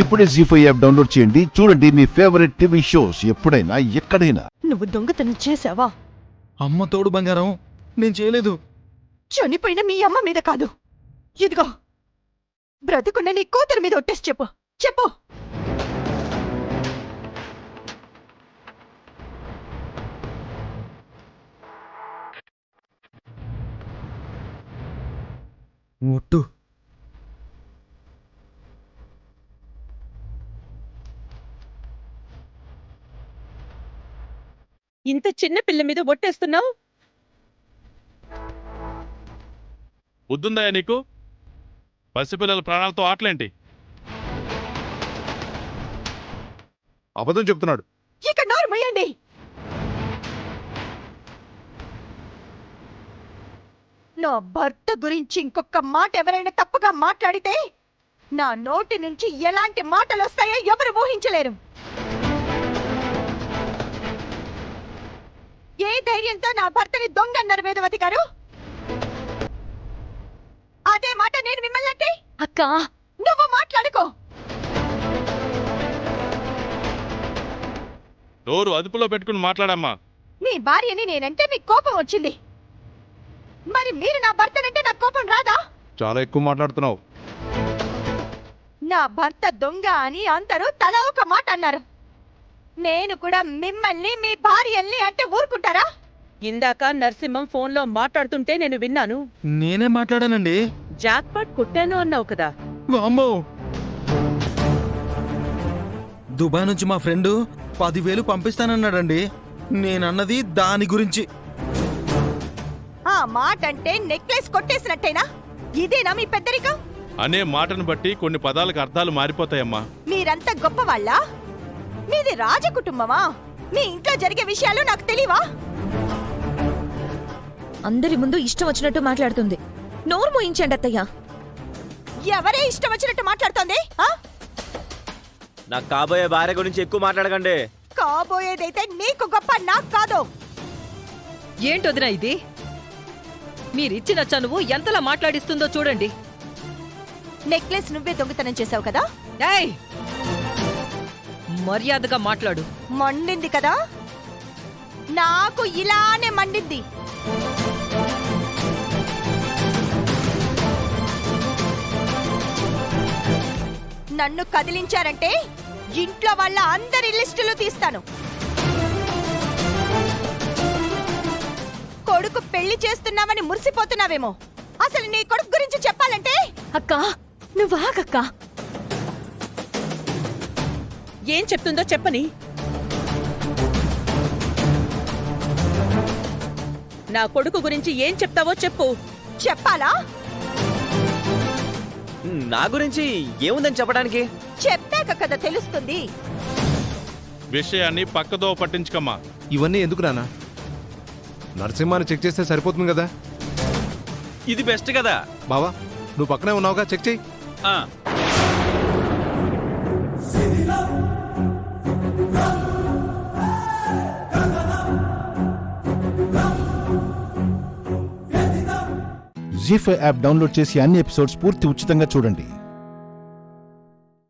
ఇప్పుడే జీ5 app download చేయండి. చూడండి మీ ఫేవరెట్ టీవీ షోస్ ఎప్పుడైనా ఎక్కడైనా. నువ్వు దొంగతనం చేసావా? అమ్మ తోడు బంగారం, నేను చేయలేదు. చనిపోయిన మీ అమ్మ మీద కాదు, ఇదిగో బ్రతుకున్న నీ కూతురు మీద ఒట్టేసి చెప్పు. చెప్పు. ఒట్టు. ఇంత చిన్న పిల్ల మీద ఒట్టేస్తున్నావు? బుద్ధుందయ్యా నీకు? పసిపిల్లల ప్రాణాలతో ఆటలేంటి? అబద్ధం చెప్తున్నాడు. ఇక నోరు మూయండి. నా భర్త గురించి ఇంకొక మాట ఎవరైనా తప్పుగా మాట్లాడితే నా నోటి నుంచి ఎలాంటి మాటలు వస్తాయో ఎవరు ఊహించలేరు. ఏ ధైర్యంతో నా భర్తని దొంగ అన్నారు వేదవతి గారు? అదే మాట నేను మిమ్మల్ని అంటే? అక్క, నువ్వు మాట్లాడుకో. నోరు అదుపులో పెట్టుకుని మాట్లాడమ్మా. నీ భార్యని నేనంటే మీకు కోపం వచ్చింది, మరి మీరు నా భర్తనంటే నాకు కోపం రాదా? చాలా ఎక్కువ మాట్లాడుతున్నావు. నా భర్త దొంగ అని అందరూ తలా ఒక మాట అన్నారు. నేను కూడా మిమ్మల్ని మీ భార్యల్ని అంటే ఊరుకుంటారా? ఇందాక నరసింహం ఫోన్లో మాట్లాడుతుంటే నేను విన్నాను. నేనే మాట్లాడానండి. జాక్పాట్ కొట్టాను అన్నావు కదా? అమ్మో, దుబాయ్ నుంచి మా ఫ్రెండ్ 10,000 పంపిస్తానన్నాడండి. నేనన్నది దాని గురించి. ఆ మాట అంటే నెక్లెస్ కొట్టేసినట్టేనా? ఇదేనా మీ పెద్దరికం? అనే మాటను బట్టి కొన్ని పదాలకు అర్థాలు మారిపోతాయమ్మా. మీరంతా గొప్పవాళ్ళ? మీది రాజకుటుంబమా? మీ ఇంట్లో జరిగే విషయాలు నాకు తెలియవా? అందరి ముందు ఇష్టం వచ్చినట్టు మాట్లాడుతుంది. నోరు మోయించండి అత్తయ్య. ఎవరే ఇష్టం వచ్చినట్టు మాట్లాడుతోంది? నాకు కాబోయే భార్య గురించి ఎక్కువ మాట్లాడకండి. కాబోయేదైతే నీకు గొప్ప, నాకు కాదు. ఏంటొదినా ఇది? మీరిచ్చిన చనువు ఎంతలా మాట్లాడిస్తుందో చూడండి. నెక్లెస్ నువ్వే దొంగతనం చేసావు కదా? ఏయ్, మర్యాదగా మాట్లాడు. మండింది కదా? నాకు ఇలానే మండింది. నన్ను కదిలించారంటే ఇంట్లో వాళ్ళ అందరి లిస్టులు తీస్తాను. కొడుకు పెళ్లి చేస్తున్నామని మురిసిపోతున్నావేమో. అసలు నీ కొడుకు గురించి చెప్పాలంటే? అక్క, నువ్వు ఆగక్క. ఏం చెప్తుందో చెప్పని. నా కొడుకు గురించి ఏం చెప్తావో చెప్పు. చెప్పాలా? నా గురించి ఏముందని చెప్పడానికి? చెప్పాక కదా తెలుస్తుంది. విషయాన్ని పక్కదో పట్టించుకమ్మా. ఇవన్నీ ఎందుకు నాన్న? నరసింహాన్ని చెక్ చేస్తే సరిపోతుంది కదా. ఇది బెస్ట్ కదా. బావా, నువ్వు పక్కనే ఉన్నావుగా, చెక్ చెయ్యి. జీ5 యాప్ డౌన్లోడ్ చేసి అన్ని ఎపిసోడ్స్ పూర్తి ఉచితంగా చూడండి.